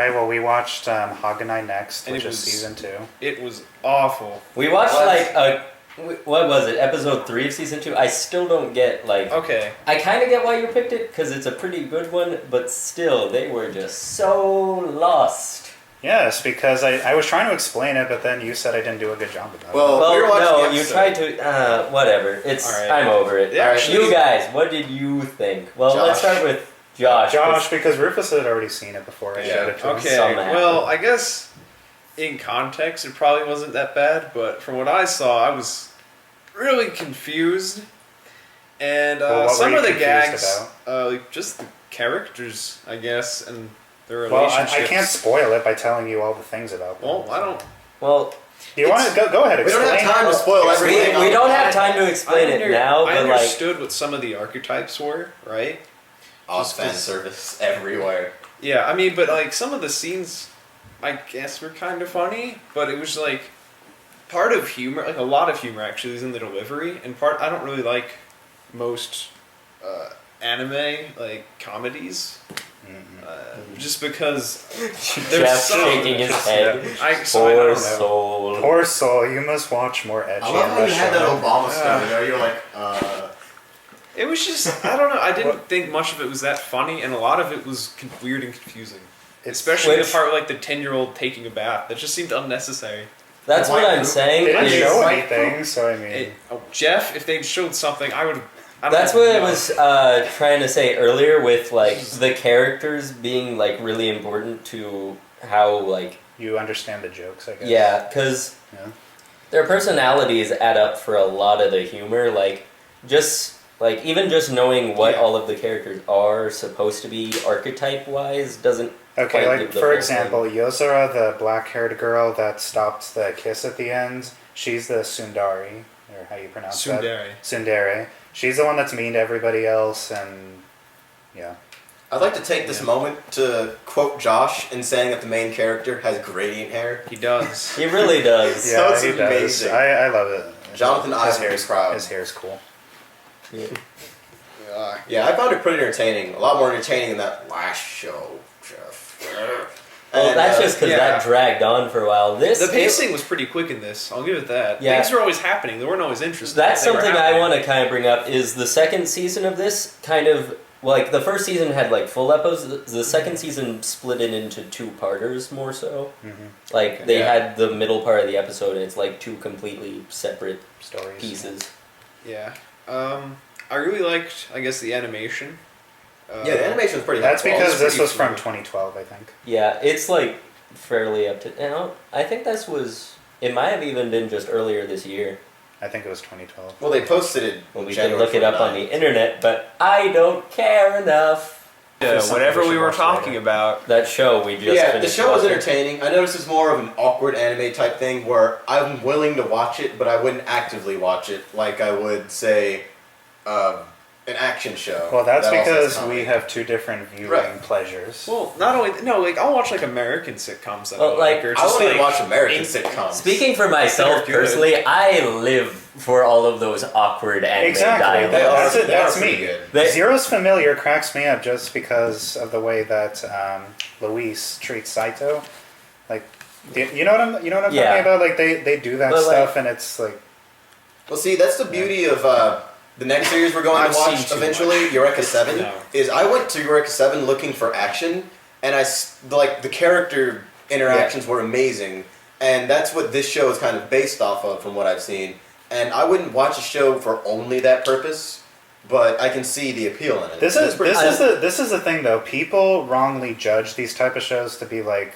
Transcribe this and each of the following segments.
Alright, well, we watched Haganai Next, And which it is was- season 2. It was awful. We watched what was it? Episode 3 of season 2. I still don't get Okay. I kind of get why you picked it because it's a pretty good one, but still, they were just so lost. Yes, because I was trying to explain it, but then you said I didn't do a good job about it. Well, we were watching no, the you episode. tried to. Whatever. It's. All right. I'm over it. Yeah, actually- You guys, what did you think? Well, let's Josh. start with Josh. Josh, because Rufus had already seen it before I showed it to him. Okay. Something happened. Well, I guess in context, it probably wasn't that bad, but from what I saw, I was really confused. And Well, what some were of you the confused gags, like just the characters, I guess, and their Well, relationships. I can't spoil it by telling you all the things about them. Well, I don't. Well, Do you want to go ahead? We don't Explain have time to spoil we, everything. we don't have time to explain it now, I but like. understood what some of the archetypes were, right? Just fan service everywhere. Yeah, I mean, but like some of the scenes, I guess, were kind of funny, but it was like part of humor, like a lot of humor actually, is in the delivery, and part I don't really like most anime like comedies, just because there's Jeff some. shaking his head. I don't Poor know. soul. Poor soul, you must watch more edgy. I love how you had that Russian. Obama stuff. You know, you're like, It was just I don't know. I didn't think much of it was that funny, and a lot of it was weird and confusing. Especially the part with like the 10-year-old taking a bath. That just seemed unnecessary. That's what I'm saying. They didn't is- show anything, so I mean... Jeff, if they'd showed something, I would. That's what I was trying to say earlier with like the characters being like really important to how like You understand the jokes, I guess. yeah, because Yeah. their personalities add up for a lot of the humor. Like just like even just knowing what Yeah. all of the characters are supposed to be archetype wise doesn't. Okay, quite like give the for whole example, Yozora, the black-haired girl that stopped the kiss at the end, she's the Sundari, or how you pronounce that? Tsundere. She's the one that's mean to everybody else, and yeah. I'd like to take this moment to quote Josh in saying that the main character has gradient hair. He does. He really does. Yeah, Sounds he does. amazing. I love it. Jonathan his Ives hair's is proud. His hair's cool. Yeah. Yeah, I found it pretty entertaining. A lot more entertaining than that last show, Jeff. Well, And, that's just because yeah. that dragged on for a while. The pacing was pretty quick in this. I'll give it that. Yeah. Things were always happening. They weren't always interesting. That's They were something I happening. want to kind of bring up is the second season of this kind of like the first season had like full episodes. The second season split it into two-parters more so. Mm-hmm. Like they Yeah. had the middle part of the episode and it's like two completely separate Stories. pieces. Yeah. I really liked, I guess, the animation. yeah, the animation was pretty. That's helpful. because It's this pretty was from fluid. 2012, I think. Yeah, it's like fairly up to. I think this was. It might have even been just earlier this year. I think it was 2012. Well, they posted it. Well, we January can look it up on 29th. the internet, but I don't care enough. Yeah, Just something whatever we we should were watch talking later. about. That show we just Yeah, the finished show was watching. entertaining. I noticed it's more of an awkward anime type thing where I'm willing to watch it, but I wouldn't actively watch it like I would say an action show. Well, that's that also has because comedy. we have two different viewing Right. pleasures. Well, not only like I'll watch like American sitcoms that Well, I like, like, or I just wouldn't like watch American in- sitcoms. Speaking for myself They're good. personally, I live for all of those awkward anime Exactly. dialogue. That's it. They are That's pretty me. good. Zero's Familiar cracks me up just because of the way that Luis treats Saito. Like, you know what I'm Yeah. talking about? Like they do that But, like- stuff, and it's like Well, see, that's the beauty of the next series we're going I've to watch seen too eventually, much. Eureka 7, No. is I went to Eureka 7 looking for action, and like the character interactions were amazing, and that's what this show is kind of based off of from what I've seen. And I wouldn't watch a show for only that purpose, but I can see the appeal in it. this And is it's pretty this is the thing though. People wrongly judge these type of shows to be like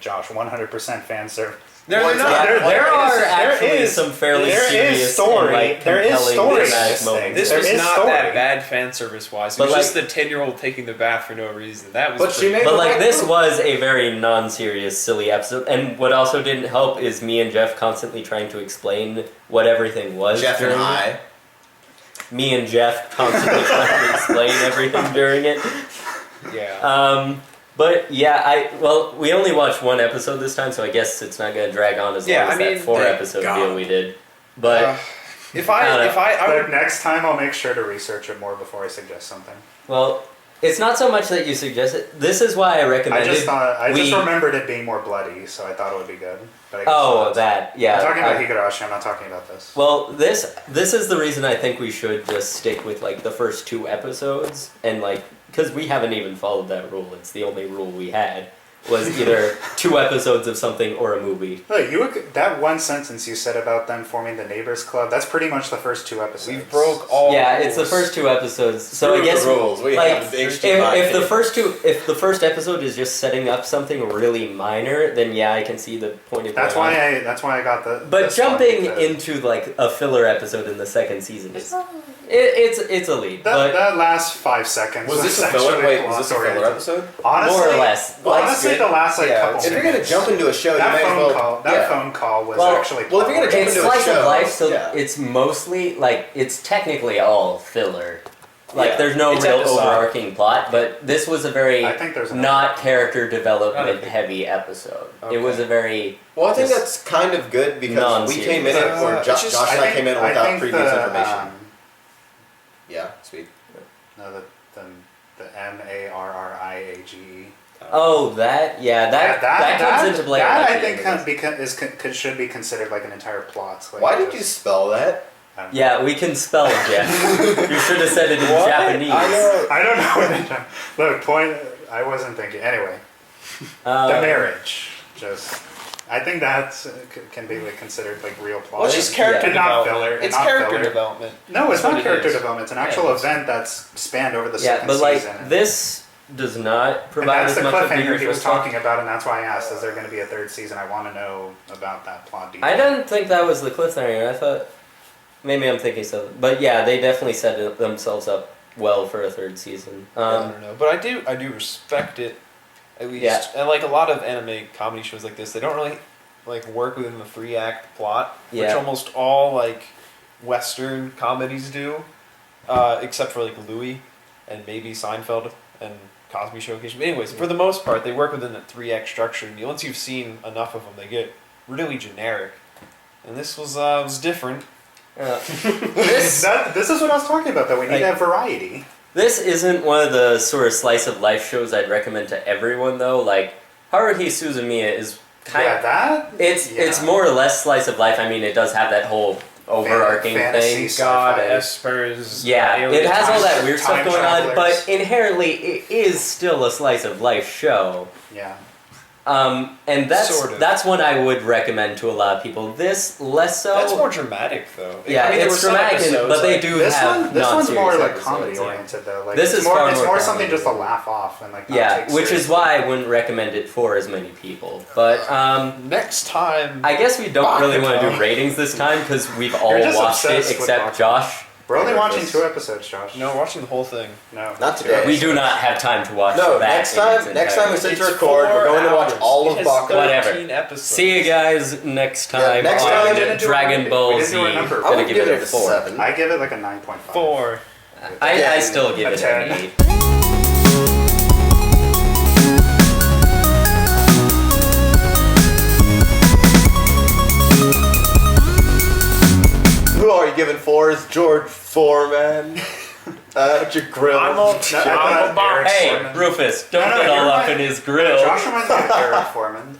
Josh, 100% fan service. They're Well, not. Yeah, there are actually is- some fairly there is serious story- and like there is compelling story in dramatic this moments. thing. This There was is not story. that bad fan service wise. It But was like- just the 10-year-old taking the bath for no reason. That was. But she pretty- made- But like Right. this was a very non-serious, silly episode, and what also didn't help is me and Jeff constantly trying to explain what everything was. Jeff and during it. I. Me and Jeff constantly trying to explain everything during it. Yeah. But yeah, we only watched one episode this time, so I guess it's not gonna drag on as long Yeah, as I mean, that 4-episode thank deal God. we did. But if I But would, next time I'll make sure to research it more before I suggest something. well, It's not so much that you suggest it. This is why I recommended. I just remembered it being more bloody, so I thought it would be good. But yeah. I'm talking about Higurashi. I'm not talking about this. Well, this is the reason I think we should just stick with like the first 2 episodes, and like because we haven't even followed that rule. It's the only rule we had. Was either 2 episodes of something or a movie. Look, that one sentence you said about them forming the Neighbors Club, that's pretty much the first 2 episodes. We broke all rules. It's the first 2 episodes. So I guess the rules. We have if the first episode is just setting up something really minor, then yeah, I can see the point of that's why I got the. But jumping into like a filler episode in the second season is it's a lead. That last 5 seconds. Was this a filler? Wait, was this a filler episode? Honestly, more or less. Honestly, the last couple. If you're gonna jump into a show, that you may phone as well. That phone call was actually. Well, if you're gonna jump it's into a slice show, of life, so it's mostly like it's technically all filler. Like there's no real overarching plot, but this was a very not character development heavy episode. Okay. It was a very well. I think that's kind of good because we came in it, or Josh and I came in without previous information. Yeah, sweet. No, the MARRIAGE. Oh, that comes into play. That I think should be considered like an entire plot. Like why did you spell that? Yeah, we can spell Jeff. You should have said it in Japanese. I don't know. Look, I wasn't thinking. Anyway, the marriage. I think that can be considered like real plot. Well, it's just character development. Not filler. It's character development. No, it's not character development. It's an actual event that's spanned over the second season. Yeah, but like this does not provide as much of the cliffhanger he was talking about, and that's why I asked, is there going to be a 3rd season? I want to know about that plot detail. I didn't think that was the cliffhanger. I thought maybe I'm thinking so. But yeah, they definitely set themselves up well for a 3rd season. I don't know, but I do respect it. At least, and like a lot of anime comedy shows like this, they don't really like work within the 3-act plot, which almost all like Western comedies do, except for like Louis and maybe Seinfeld and Cosby Show occasionally. Anyways, for the most part, they work within the 3-act structure, and once you've seen enough of them, they get really generic. And this was different. This is what I was talking about. Though we need to have variety. This isn't one of the sort of slice of life shows I'd recommend to everyone though. Like Haruhi Suzumiya is it's more or less slice of life. I mean, it does have that whole overarching thing. God, Espers. Yeah, it has all that weird stuff going on, but inherently it is still a slice of life show. Yeah. And that's one I would recommend to a lot of people. This less so. That's more dramatic though. Yeah, it's dramatic, but they do have this one's more like episodes, comedy oriented though. Like this is more something just to laugh off and like. Which is why I wouldn't recommend it for as many people. But next time, I guess we don't really want to do ratings this time because we've all watched it except Josh. We're only watching 2 episodes, Josh. No, watching the whole thing. No, not today. We do not have time to watch. No, that next time we sit to record, we're going to watch all of Baka. Whatever. Episodes. See you guys next time. Next time, Dragon Ball Z. I'm gonna give it a 4. I give it like a 9.5. 4. I still give it an 8. Who are you giving 4s? George Foreman. Your grill. Hey, Rufus, don't get all up in his grill. Josh reminds me of Eric Foreman.